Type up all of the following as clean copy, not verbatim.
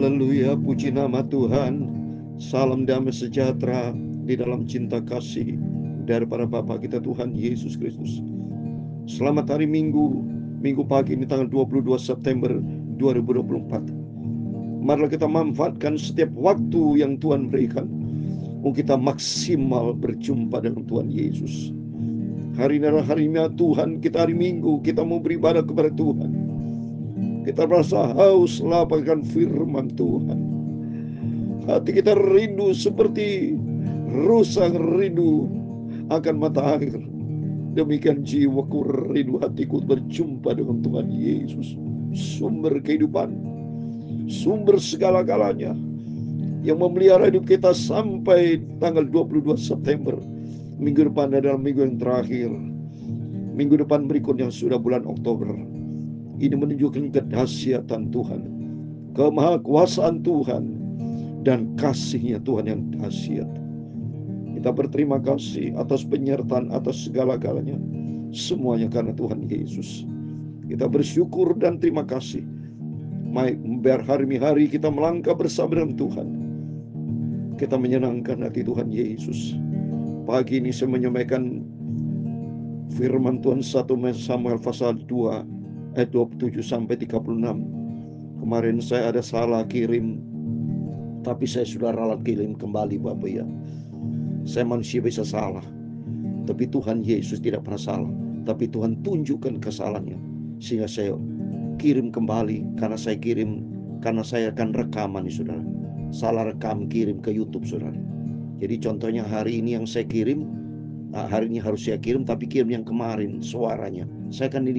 Haleluya, puji nama Tuhan. Salam damai sejahtera di dalam cinta kasih daripada Bapa kita Tuhan Yesus Kristus. Selamat hari Minggu pagi ini tanggal 22 September 2024. Marilah kita manfaatkan setiap waktu yang Tuhan berikan untuk kita maksimal berjumpa dengan Tuhan Yesus. Hari ini adalah harinya Tuhan, kita hari Minggu, kita mau beribadah kepada Tuhan. Kita merasa haus lapangkan firman Tuhan. Hati kita rindu seperti rusa rindu akan mata air. Demikian jiwaku rindu, hatiku berjumpa dengan Tuhan Yesus, sumber kehidupan, sumber segala-galanya, yang memelihara hidup kita sampai tanggal 22 September. Minggu depan adalah minggu yang terakhir. Minggu depan berikutnya sudah bulan Oktober. Ini menunjukkan kedahsyatan Tuhan, kemahakuasaan Tuhan, dan kasih-Nya Tuhan yang dahsyat. Kita berterima kasih atas penyertaan, atas segala-galanya. Semuanya karena Tuhan Yesus. Kita bersyukur dan terima kasih. Biar hari-hari kita melangkah bersama dengan Tuhan. Kita menyenangkan hati Tuhan Yesus. Pagi ini saya menyampaikan firman Tuhan 1 Samuel pasal 2 ayat 27 sampai 36. Kemarin saya ada salah kirim, tapi saya sudah ralat kirim kembali Bapak ya. Saya manusia bisa salah, tapi Tuhan Yesus tidak pernah salah. Tapi Tuhan tunjukkan kesalahannya, sehingga saya kirim kembali. Karena saya akan rekaman nih saudara. Salah rekam kirim ke YouTube saudara. Jadi contohnya hari ini yang saya kirim, hari ini harus saya kirim, tapi kirim yang kemarin suaranya. Saya akan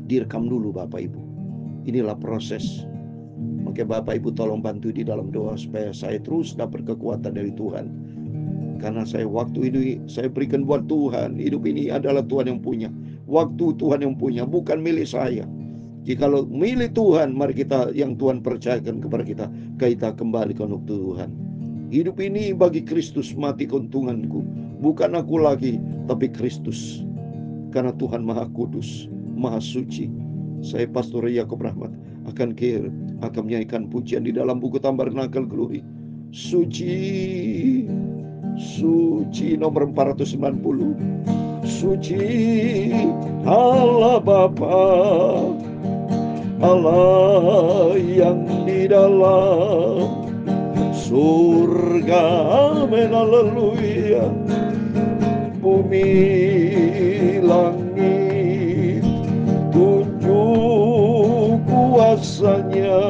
direkam dulu Bapak Ibu. Inilah proses. Maka Bapak Ibu tolong bantu di dalam doa supaya saya terus dapat kekuatan dari Tuhan. Karena waktu ini saya berikan buat Tuhan. Hidup ini adalah Tuhan yang punya. Waktu Tuhan yang punya, bukan milik saya. Jikalau milik Tuhan, mari kita yang Tuhan percayakan kepada kita kembalikan untuk Tuhan. Hidup ini bagi Kristus, mati keuntunganku. Bukan aku lagi, tapi Kristus. Karena Tuhan Maha Kudus, Maha Suci. Saya Pastor Yakob Rahmat akan menyanyikan pujian di dalam buku Tabernakel Glory. Suci, suci nomor 490. Suci Allah Bapa, Allah yang di dalam surga, amin, haleluya. Bumi langit tunjuk kuasanya,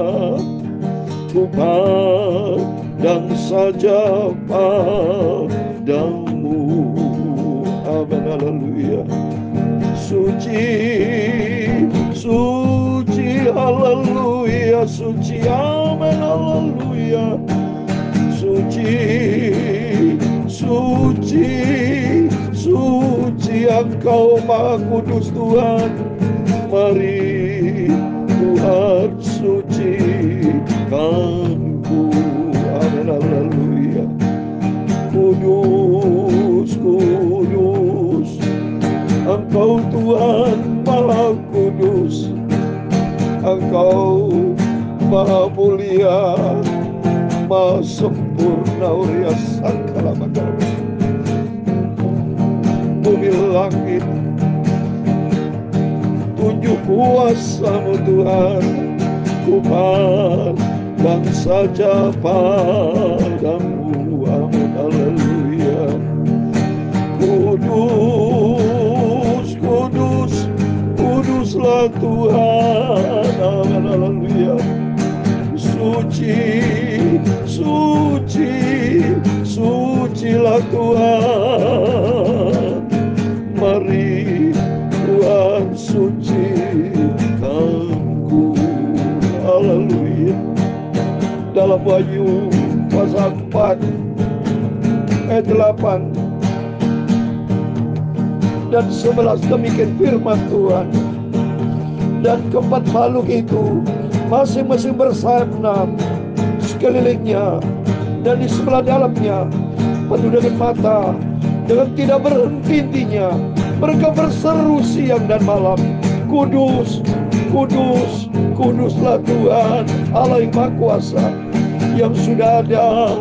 Tuhan dan saja padamu, amin, haleluya. Suci, suci, haleluya. Suci, amin, haleluya. Suci, suci, suci, Engkau Maha Kudus Tuhan. Mari Tuhan sucikanku, amin, haleluya. Kudus, kudus, Engkau Tuhan Maha Kudus. Engkau Maha Mulia, Maha Sempurna, Uria Sakala Magala. Bumi langit tunjuk kuasa-Mu Tuhan. Ku bangsa padamu, amin, haleluya. Kudus, kudus, kuduslah Tuhan, amin, haleluya. Suci, suci, sucilah Tuhan. Mari Tuhan sucikanku, haleluya. Dalam Wahyu pasal 4 ayat 8 dan 11 demikian firman Tuhan. Dan keempat makhluk itu masing-masing bersayap 6 sekelilingnya, dan di sebelah dalamnya penuh dengan mata, dengan tidak berhenti-hentinya mereka berseru siang dan malam, Kudus, Kudus, kuduslah Tuhan Allah yang Maha Kuasa, yang sudah ada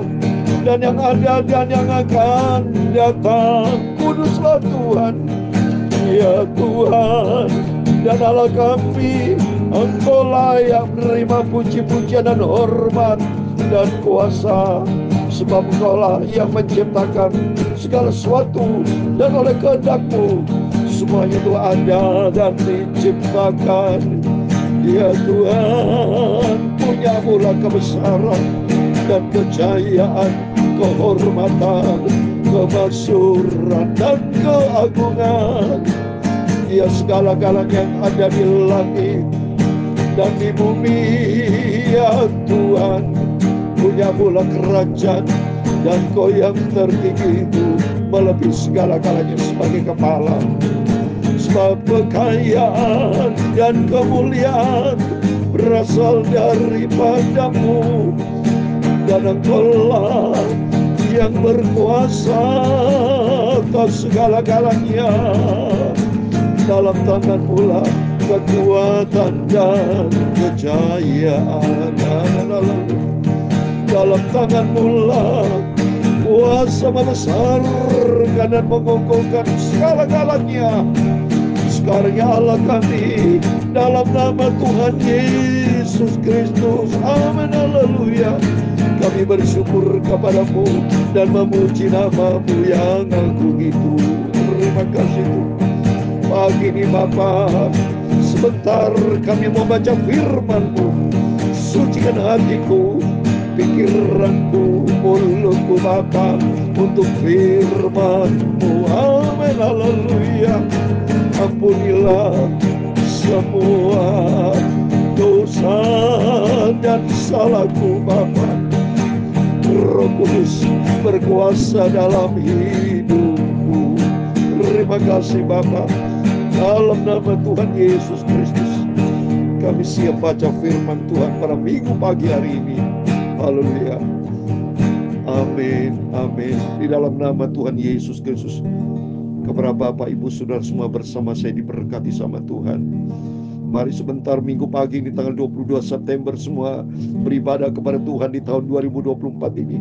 dan yang ada dan yang akan datang. Kuduslah Tuhan, ya Tuhan dan Allah kami. Engkau layak menerima puji-pujian dan hormat dan kuasa, sebab Engkaulah yang menciptakan segala sesuatu, dan oleh kehendak-Mu semuanya itu ada dan diciptakan. Ya Tuhan, punya-Mulah kebesaran dan kejayaan, kehormatan, kemaksuran dan keagungan. Ya segala-galanya yang ada di langit dan di bumi, ya Tuhan, punya-Mulah kerajaan, dan Kau yang tertinggi itu melebihi segala-galanya sebagai kepala. Sebab kekayaan dan kemuliaan berasal daripada-Mu, dan Engkau-lah yang berkuasa atas segala-galanya. Dalam tangan-Mu lah kekuatan dan kejayaan. Dalam tangan-Mu lah kuasa membesarkan dan mengokohkan segala-galanya. Sekarang ya Allah kami, dalam nama Tuhan Yesus Kristus, amin, haleluya, kami bersyukur kepada-Mu dan memuji nama-Mu yang agung itu. Terima kasih Tuhan. Pagi ini Bapa, sebentar kami mau baca firman-Mu. Sucikan hatiku, pikiranku, mulutku Bapa, untuk firman-Mu. Amin, haleluya. Ampunilah semua dosa dan salahku Bapa. Roh Kudus berkuasa dalam hidupku. Terima kasih Bapa. Dalam nama Tuhan Yesus Kristus, kami siap baca firman Tuhan pada minggu pagi hari ini. Haleluya. Amin, amin. Di dalam nama Tuhan Yesus Kristus, kepada Bapak, Ibu, Saudara semua bersama saya diberkati sama Tuhan. Mari sebentar minggu pagi ini tanggal 22 September semua beribadah kepada Tuhan di tahun 2024 ini.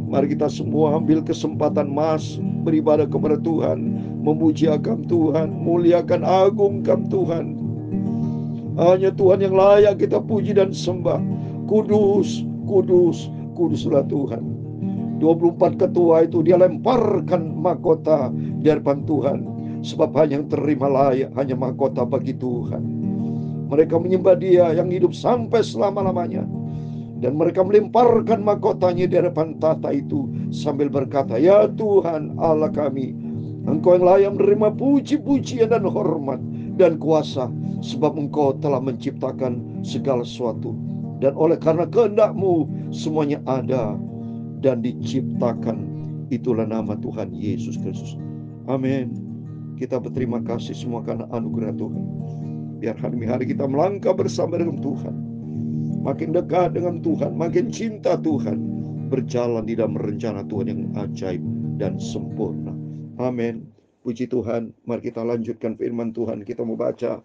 Mari kita semua ambil kesempatan emas beribadah kepada Tuhan, memuji akan Tuhan, muliakan, agungkan Tuhan. Hanya Tuhan yang layak kita puji dan sembah. Kudus, kudus, kuduslah Tuhan. 24 ketua itu dia lemparkan mahkota di hadapan Tuhan, sebab hanya yang terima layak hanya mahkota bagi Tuhan. Mereka menyembah Dia yang hidup sampai selama-lamanya, dan mereka melemparkan mahkotanya di hadapan tata itu sambil berkata, ya Tuhan Allah kami, Engkau yang layak menerima puji-pujian dan hormat dan kuasa, sebab Engkau telah menciptakan segala sesuatu, dan oleh karena kehendak-Mu semuanya ada dan diciptakan. Itulah nama Tuhan Yesus Kristus. Amin. Kita berterima kasih semua karena anugerah Tuhan. Biar hari kita melangkah bersama dengan Tuhan, makin dekat dengan Tuhan, makin cinta Tuhan, berjalan di dalam rencana Tuhan yang ajaib dan sempurna. Amin. Puji Tuhan. Mari kita lanjutkan firman Tuhan. Kita mau baca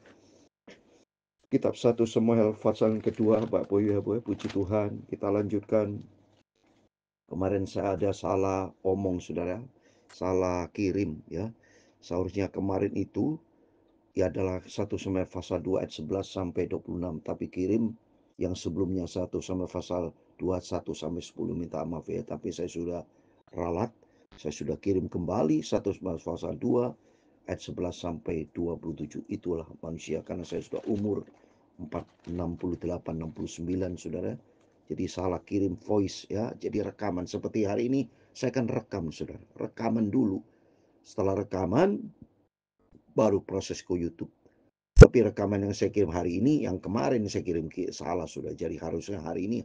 kitab 1 Samuel pasal kedua. Bapak Ibu, puji Tuhan. Kita lanjutkan. Kemarin saya ada salah omong saudara, salah kirim ya. Seharusnya kemarin itu ya adalah 1 Samuel pasal 2 ayat 11 sampai 26, tapi kirim yang sebelumnya 1 Samuel pasal 21 sampai 10. Minta maaf ya, tapi saya sudah ralat, saya sudah kirim kembali 1 Samuel pasal 2 ayat 11 sampai 27. Itulah manusia, karena saya sudah umur 68-69 saudara. Jadi salah kirim voice ya, jadi rekaman. Seperti hari ini saya akan rekam saudara, rekaman dulu. Setelah rekaman baru proses ke YouTube. Tapi rekaman yang saya kirim hari ini, yang kemarin saya kirim salah sudah. Jadi harusnya hari ini.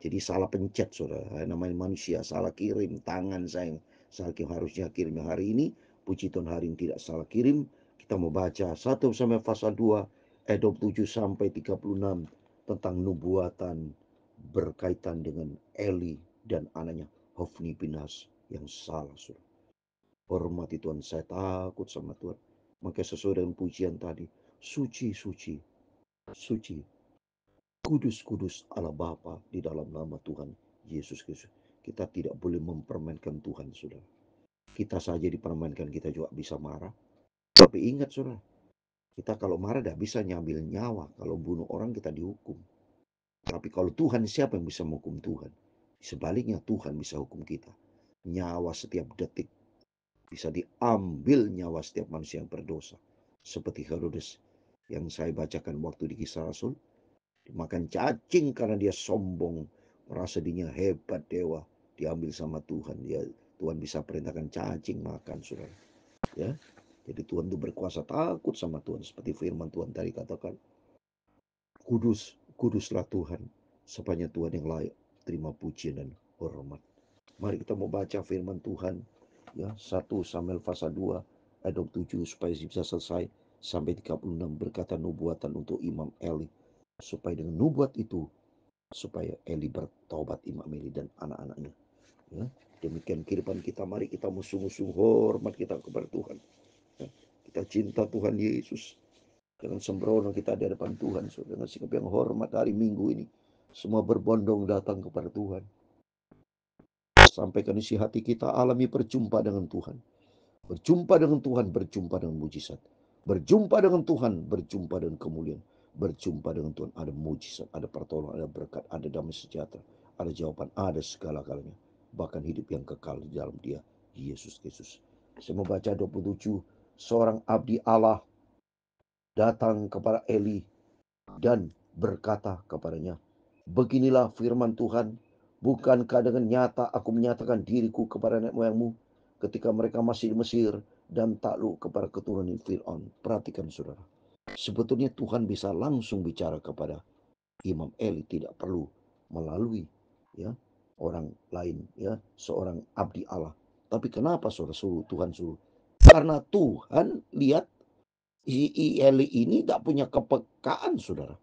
Jadi salah pencet saudara. Namanya manusia, salah kirim. Tangan saya salah kirim, harusnya kirim yang hari ini. Puji Tuhan hari ini tidak salah kirim. Kita mau baca 1 Samuel pasal 2 ayat 27 sampai 36 tentang nubuatan berkaitan dengan Eli dan anaknya Hofni Pinhas yang salah saudara. Hormati Tuhan, saya takut sama Tuhan. Maka sesuai dengan pujian tadi, suci, suci, suci, kudus, kudus Allah Bapa di dalam nama Tuhan Yesus Kristus. Kita tidak boleh mempermainkan Tuhan, saudara. Kita saja dipermainkan, kita juga bisa marah. Tapi ingat, saudara, kita kalau marah tidak bisa nyambil nyawa. Kalau bunuh orang kita dihukum. Tapi kalau Tuhan, siapa yang bisa menghukum Tuhan? Sebaliknya Tuhan bisa hukum kita. Nyawa setiap detik bisa diambil, nyawa setiap manusia yang berdosa. Seperti Herodes yang saya bacakan waktu di Kisah Rasul. Dimakan cacing karena dia sombong, merasa dirinya hebat dewa, diambil sama Tuhan. Tuhan bisa perintahkan cacing makan, saudara. Ya, jadi Tuhan itu berkuasa, takut sama Tuhan. Seperti firman Tuhan tadi katakan, kudus, kuduslah Tuhan, sepanjang Tuhan yang layak terima pujian dan hormat. Mari kita mau baca firman Tuhan, ya, 1 Samuel pasal 2 ayat 27 supaya bisa selesai sampai 36, berkata nubuatan untuk Imam Eli, supaya dengan nubuat itu supaya Eli bertobat, Imam Eli dan anak-anaknya. Ya, demikian kehidupan kita. Mari kita sungguh-sungguh hormat kita kepada Tuhan. Ya, kita cinta Tuhan Yesus. Jangan sembrono kita di hadapan Tuhan, dengan sikap yang hormat hari Minggu ini. Semua berbondong datang kepada Tuhan. Sampaikan isi hati kita, alami berjumpa dengan Tuhan. Berjumpa dengan Tuhan, berjumpa dengan mujizat. Berjumpa dengan Tuhan, berjumpa dengan kemuliaan. Berjumpa dengan Tuhan, ada mujizat, ada pertolongan, ada berkat, ada damai sejahtera, ada jawaban, ada segala-galanya. Bahkan hidup yang kekal di dalam Dia, Yesus Kristus. Saya membaca 27, seorang abdi Allah datang kepada Eli dan berkata kepadanya, beginilah firman Tuhan, bukankah dengan nyata aku menyatakan diriku kepada nenek moyangmu ketika mereka masih di Mesir dan takluk kepada keturunan Fir'aun. Perhatikan, saudara, sebetulnya Tuhan bisa langsung bicara kepada Imam Eli, tidak perlu melalui, ya, orang lain, ya, seorang abdi Allah. Tapi kenapa saudara Tuhan suruh? Karena Tuhan lihat Eli ini tidak punya kepekaan, saudara.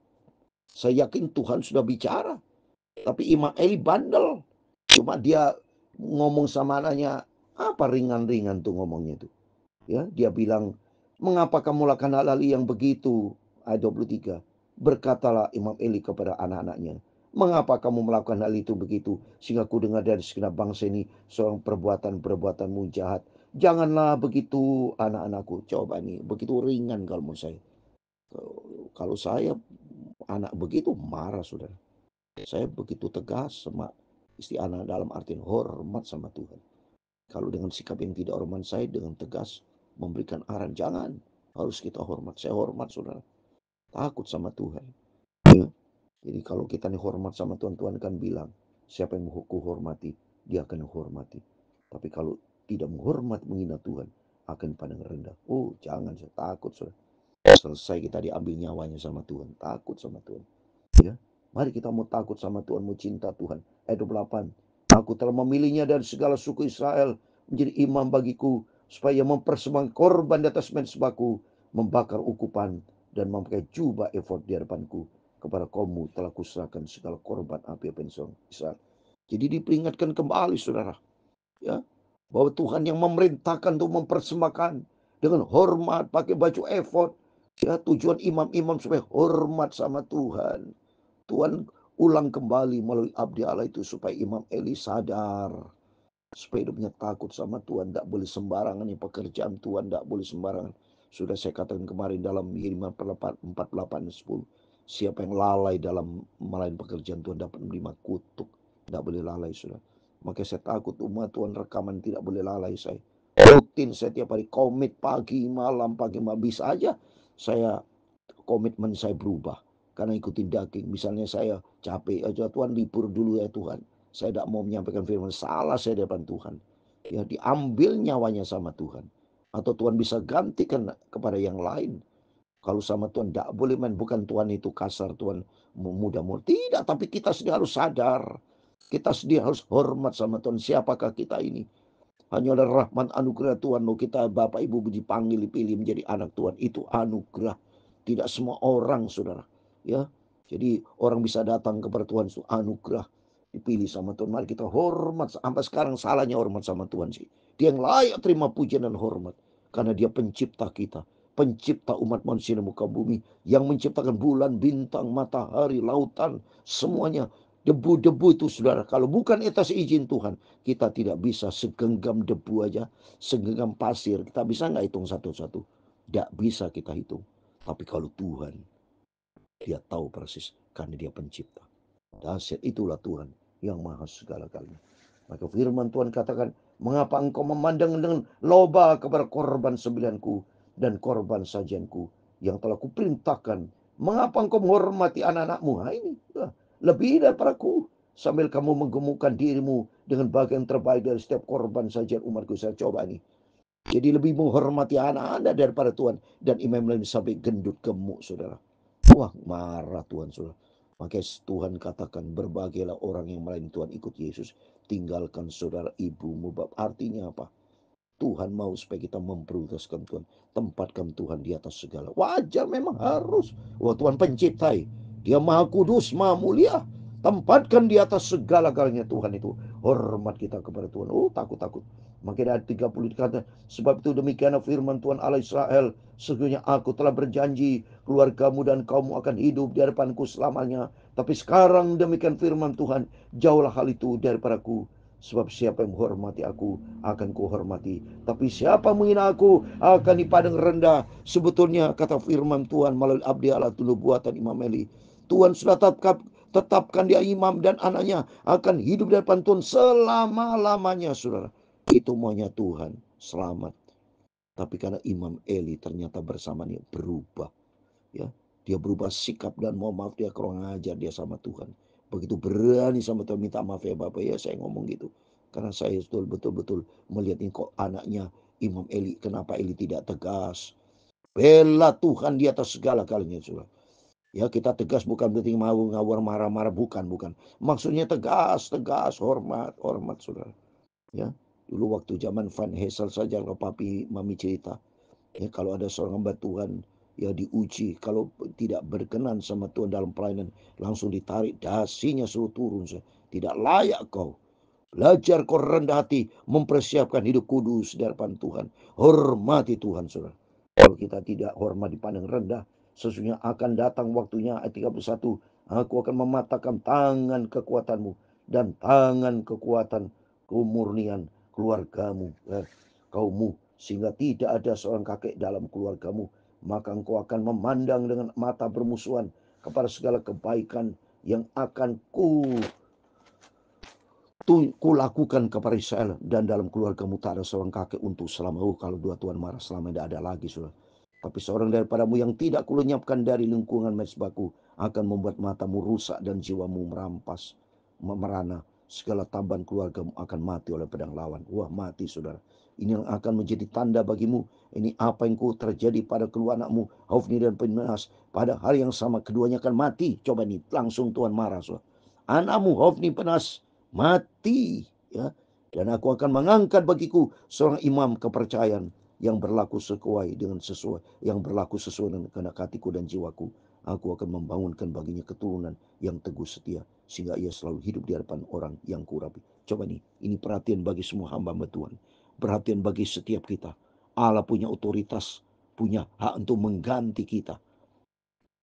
Saya yakin Tuhan sudah bicara, tapi Imam Eli bandel. Cuma dia ngomong sama anaknya, apa ringan-ringan tuh ngomongnya tuh. Ya, dia bilang, mengapa kamu lakukan hal-hal yang begitu? Ayat 23. Berkatalah Imam Eli kepada anak-anaknya, mengapa kamu melakukan hal itu begitu, sehingga ku dengar dari segenap bangsa ini seorang perbuatanmu jahat. Janganlah begitu, anak-anakku. Coba nih, begitu ringan kalau menurut saya. Kalau saya anak begitu marah, saudara. Saya begitu tegas sama istri anak dalam artian hormat sama Tuhan. Kalau dengan sikap yang tidak hormat, saya dengan tegas memberikan arahan, jangan, harus kita hormat. Saya hormat, saudara. Takut sama Tuhan. Ya. Jadi kalau kita nih hormat sama Tuhan, Tuhan kan bilang, siapa yang hormati, dia akan hormati. Tapi kalau tidak menghormat, menghina Tuhan, akan pandang rendah. Oh, jangan, saya takut, saudara. Selesai kita diambil nyawanya sama Tuhan. Takut sama Tuhan. Ya, mari kita mau takut sama Tuhan, mau cinta Tuhan. Ayat 28. Aku telah memilihnya dari segala suku Israel menjadi imam bagiku, supaya mempersembahkan korban di atas mezbahku, membakar ukupan, dan memakai jubah efod di hadapanku. Kepada kaummu telah kuserahkan segala korban api Israel. Jadi diperingatkan kembali, saudara, ya, bahwa Tuhan yang memerintahkan untuk mempersembahkan dengan hormat, pakai baju efod. Ya, tujuan imam-imam supaya hormat sama Tuhan. Tuhan ulang kembali melalui abdi Allah itu supaya Imam Eli sadar, supaya hidupnya takut sama Tuhan. Tidak boleh sembarangan, pekerjaan Tuhan tidak boleh sembarangan. Sudah saya katakan kemarin dalam Yeremia 48:10, siapa yang lalai dalam melayani pekerjaan Tuhan dapat menerima kutuk. Tidak boleh lalai, sudah. Maka saya takut umat Tuhan rekaman tidak boleh lalai. Saya rutin setiap hari komit pagi malam bisa aja saya komitmen saya berubah karena ikutin daging. Misalnya saya capek aja, Tuhan libur dulu ya Tuhan, saya tidak mau menyampaikan firman, salah saya di depan Tuhan. Ya, diambil nyawanya sama Tuhan. Atau Tuhan bisa gantikan kepada yang lain. Kalau sama Tuhan tidak boleh main. Bukan Tuhan itu kasar, Tuhan mudah-mudah. Tidak, tapi kita sendiri harus sadar. Kita sendiri harus hormat sama Tuhan. Siapakah kita ini? Hanya oleh rahmat anugerah Tuhan. Loh, kita Bapak Ibu dipanggil, dipilih menjadi anak Tuhan. Itu anugerah. Tidak semua orang, saudara. Ya, jadi orang bisa datang kepada Tuhan itu anugerah, dipilih sama Tuhan. Mari kita hormat. Sampai sekarang salahnya hormat sama Tuhan sih. Dia yang layak terima pujian dan hormat karena dia pencipta kita. pencipta umat manusia di muka bumi, yang menciptakan bulan, bintang, matahari, lautan, semuanya. Debu-debu itu saudara, kalau bukan atas izin Tuhan, kita tidak bisa segenggam debu aja, segenggam pasir. Kita bisa nggak hitung satu-satu? Tidak bisa kita hitung. Tapi kalau Tuhan, dia tahu persis karena dia pencipta. Dahsyat itulah Tuhan yang maha segala-galanya. Maka firman Tuhan katakan, mengapa engkau memandang dengan loba kepada korban sembilanku dan korban sajianku yang telah kuperintahkan? Mengapa engkau menghormati anak-anakmu? Nah, ini lebih daripadaku, sambil kamu menggemukkan dirimu dengan bagian terbaik dari setiap korban sajian umatku. Saya coba nih. Jadi lebih menghormati anak Anda daripada Tuhan. Dan imam lain sampai gendut gemuk, saudara. Wah, marah Tuhan, saudara. Makanya Tuhan katakan, berbahagialah orang yang melayani Tuhan ikut Yesus. Tinggalkan saudara ibumu. Artinya apa? Tuhan mau supaya kita memprioritaskan Tuhan. Tempatkan Tuhan di atas segala. Wajar, memang harus. Wah, Tuhan penciptai. Dia maha kudus, maha mulia. Tempatkan di atas segala-galanya Tuhan itu. Hormat kita kepada Tuhan. Oh, takut-takut. Makanya ayat 30 dikatakan, sebab itu demikian firman Tuhan Allah Israel, sesungguhnya aku telah berjanji, keluargamu dan kaummu akan hidup di hadapanku selamanya. Tapi sekarang demikian firman Tuhan, jauhlah hal itu daripadaku. Sebab siapa yang menghormati aku akan kuhormati, tapi siapa menghina aku akan dipandang rendah. Sebetulnya kata firman Tuhan melalui abdi Allah dulu buatan Imam Eli, Tuhan sudah tetapkan dia imam dan anaknya akan hidup di hadapan Tuhan selama-lamanya, saudara. Itu maunya Tuhan, selamat. Tapi karena Imam Eli ternyata bersamanya berubah, ya, dia berubah sikap dan mau maaf, dia kurang ajar dia sama Tuhan. Begitu berani sama Tuhan, minta maaf ya Bapak ya, saya ngomong gitu. Karena saya betul-betul melihat ini kok anaknya Imam Eli, kenapa Eli tidak tegas. Bela Tuhan di atas segala-galanya, saudara. Ya, kita tegas bukan berarti mau ngawur marah-marah, bukan. Maksudnya tegas, hormat, saudara. Ya, dulu waktu zaman Van Hessel saja, kalau papi mami cerita, ya, kalau ada seorang hamba Tuhan ya diuji, kalau tidak berkenan sama Tuhan dalam pelayanan, langsung ditarik dasinya, suruh turun. Tidak layak kau. Belajar kau rendah hati, mempersiapkan hidup kudus di hadapan Tuhan. Hormati Tuhan, saudara. Kalau kita tidak hormat dipandang rendah, sesungguhnya akan datang waktunya, ayat 31, aku akan mematahkan tangan kekuatanmu dan tangan kekuatan kemurnian keluargamu, kaummu, sehingga tidak ada seorang kakek dalam keluargamu. Maka engkau akan memandang dengan mata bermusuhan kepada segala kebaikan yang akan kulakukan kepada Israel, dan dalam keluargamu tak ada seorang kakek untuk selama. Kalau dua Tuhan marah selama tidak ada lagi, saudara. Tapi seorang daripadamu yang tidak kulenyapkan dari lingkungan mezbahku akan membuat matamu rusak dan jiwamu merana. Segala tambahan keluargamu akan mati oleh pedang lawan. Wah, mati, saudara. Ini yang akan menjadi tanda bagimu. Ini apa yang terjadi pada kedua anakmu, Hofni dan Pinehas. Pada hari yang sama keduanya akan mati. Coba nih, langsung Tuhan marah, saudara. Anakmu Hofni, Pinehas mati, ya, dan aku akan mengangkat bagiku seorang imam kepercayaan yang berlaku sesuai dengan kehendak hatiku dan jiwaku. Aku akan membangunkan baginya keturunan yang teguh setia, sehingga ia selalu hidup di hadapan orang yang kurapi. Coba nih, ini perhatian bagi semua hamba Tuhan, perhatian bagi setiap kita. Allah punya otoritas, punya hak untuk mengganti kita.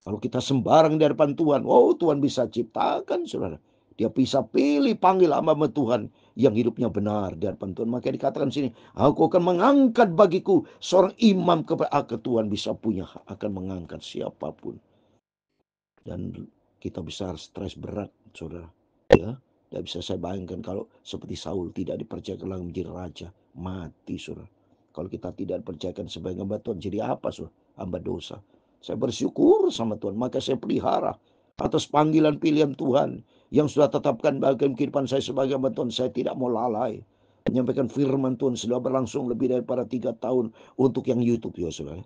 Kalau kita sembarang di hadapan Tuhan, Tuhan bisa ciptakan, saudara. Dia bisa pilih, panggil hamba Tuhan yang hidupnya benar di hadapan Tuhan. Maka dikatakan sini, aku akan mengangkat bagiku seorang imam kepada Tuhan bisa punya, akan mengangkat siapapun. Dan kita bisa stres berat, saudara. Ya, tidak bisa saya bayangkan kalau seperti Saul tidak dipercayakan lagi menjadi raja, mati, saudara. Kalau kita tidak dipercayakan sebagai hamba Tuhan, jadi apa, saudara? Hamba dosa. Saya bersyukur sama Tuhan, maka saya pelihara atas panggilan pilihan Tuhan yang sudah tetapkan bagian kehidupan saya sebagai hamba Tuhan. Saya tidak mau lalai menyampaikan firman Tuhan. Sudah berlangsung lebih daripada 3 tahun untuk yang YouTube, ya saudara.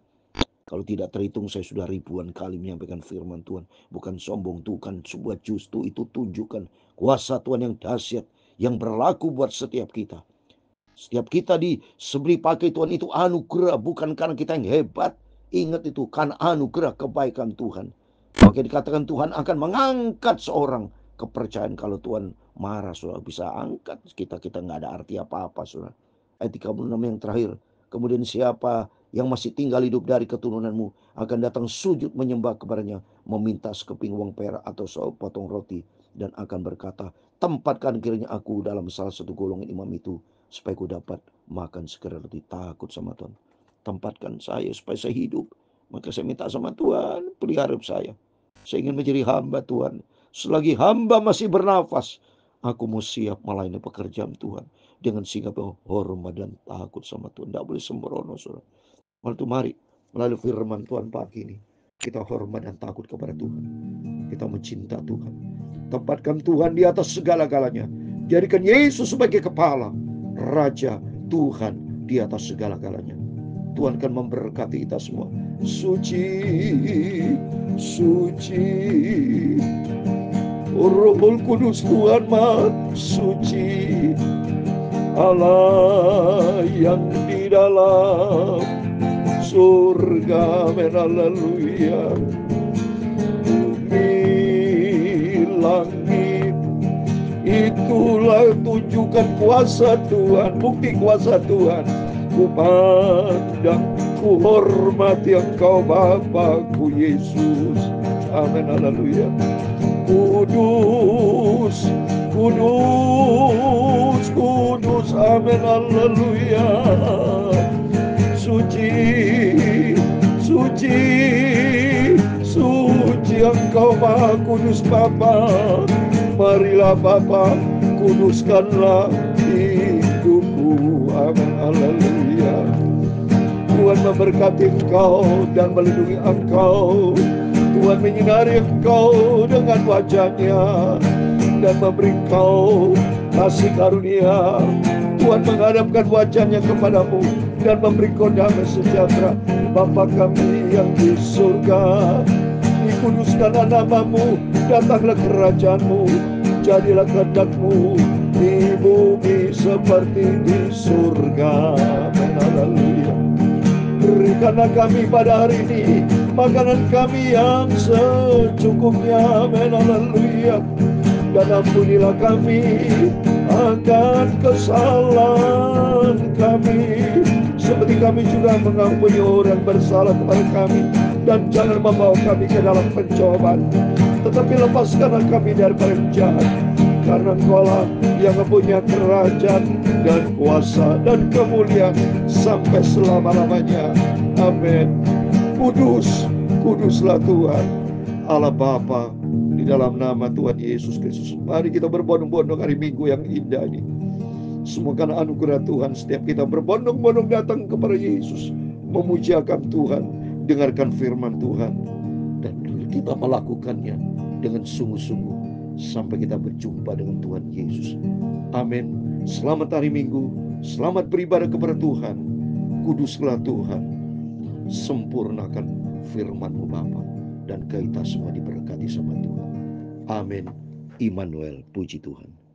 Kalau tidak terhitung, saya sudah ribuan kali menyampaikan firman Tuhan. Bukan sombong, bukan sebuah justru itu tunjukkan kuasa Tuhan yang dahsyat, yang berlaku buat setiap kita. Setiap kita diberi pakai Tuhan itu anugerah, bukan karena kita yang hebat. Ingat itu, kan anugerah kebaikan Tuhan. Maka dikatakan Tuhan akan mengangkat seorang kepercayaan. Kalau Tuhan marah, saudara bisa angkat kita nggak ada arti apa-apa, saudara. Ayat 36 yang terakhir. Kemudian siapa yang masih tinggal hidup dari keturunanmu akan datang sujud menyembah kepadanya, meminta sekeping uang perak atau sepotong roti, dan akan berkata, tempatkan kiranya aku dalam salah satu golongan imam itu, supaya ku dapat makan segera roti. Takut sama Tuhan. Tempatkan saya supaya saya hidup. Maka saya minta sama Tuhan, pelihara hidup saya. Saya ingin menjadi hamba Tuhan. Selagi hamba masih bernafas, aku mau siap melayani pekerjaan Tuhan dengan sikap hormat dan takut sama Tuhan. Tidak boleh sembrono, saudara. Mari melalui firman Tuhan pagi ini, kita hormat dan takut kepada Tuhan. Kita mencinta Tuhan. Tempatkan Tuhan di atas segala-galanya. Jadikan Yesus sebagai kepala, Raja, Tuhan di atas segala-galanya. Tuhan akan memberkati kita semua. Suci, suci, Roh Kudus Tuhan Maha Suci, Allah yang di dalam surga, haleluya. Bumi langit, itulah tunjukkan kuasa Tuhan, bukti kuasa Tuhan. Ku pandang, ku hormati Engkau Bapakku Yesus. Amin, haleluya. Kudus, kudus, kudus, amin, haleluya. Suci, suci, suci Engkau Maha Kudus Bapa. Marilah Bapa, kuduskanlah hidupku, amin, haleluya. Tuhan memberkati engkau dan melindungi engkau. Tuhan menyinari engkau dengan wajah-Nya dan memberi engkau kasih karunia. Tuhan menghadapkan wajah-Nya kepadamu dan memberi kau damai sejahtera. Bapa kami yang di surga, dikuduskanlah namamu, datanglah kerajaan-Mu, jadilah kehendak-Mu di bumi seperti di surga. Haleluya. Berikanlah kami pada hari ini makanan kami yang secukupnya, amin, haleluya. Dan ampunilah kami akan kesalahan kami, seperti kami juga mengampuni orang bersalah kepada kami. Dan jangan membawa kami ke dalam pencobaan, tetapi lepaskanlah kami dari jahat. Karena Engkaulah yang mempunyai kerajaan dan kuasa dan kemuliaan sampai selama-lamanya. Amin. Kudus, kuduslah Tuhan Allah Bapa, di dalam nama Tuhan Yesus Kristus. Mari kita berbondong-bondong hari Minggu yang indah ini. Semoga anugerah Tuhan setiap kita berbondong-bondong datang kepada Yesus, memujiakan Tuhan, dengarkan firman Tuhan, dan kita melakukannya dengan sungguh-sungguh sampai kita berjumpa dengan Tuhan Yesus. Amin. Selamat hari Minggu, selamat beribadah kepada Tuhan. Kuduslah Tuhan, sempurnakan firman-Mu Bapa, dan kita semua diberkati sama Tuhan. Amin. Immanuel, puji Tuhan.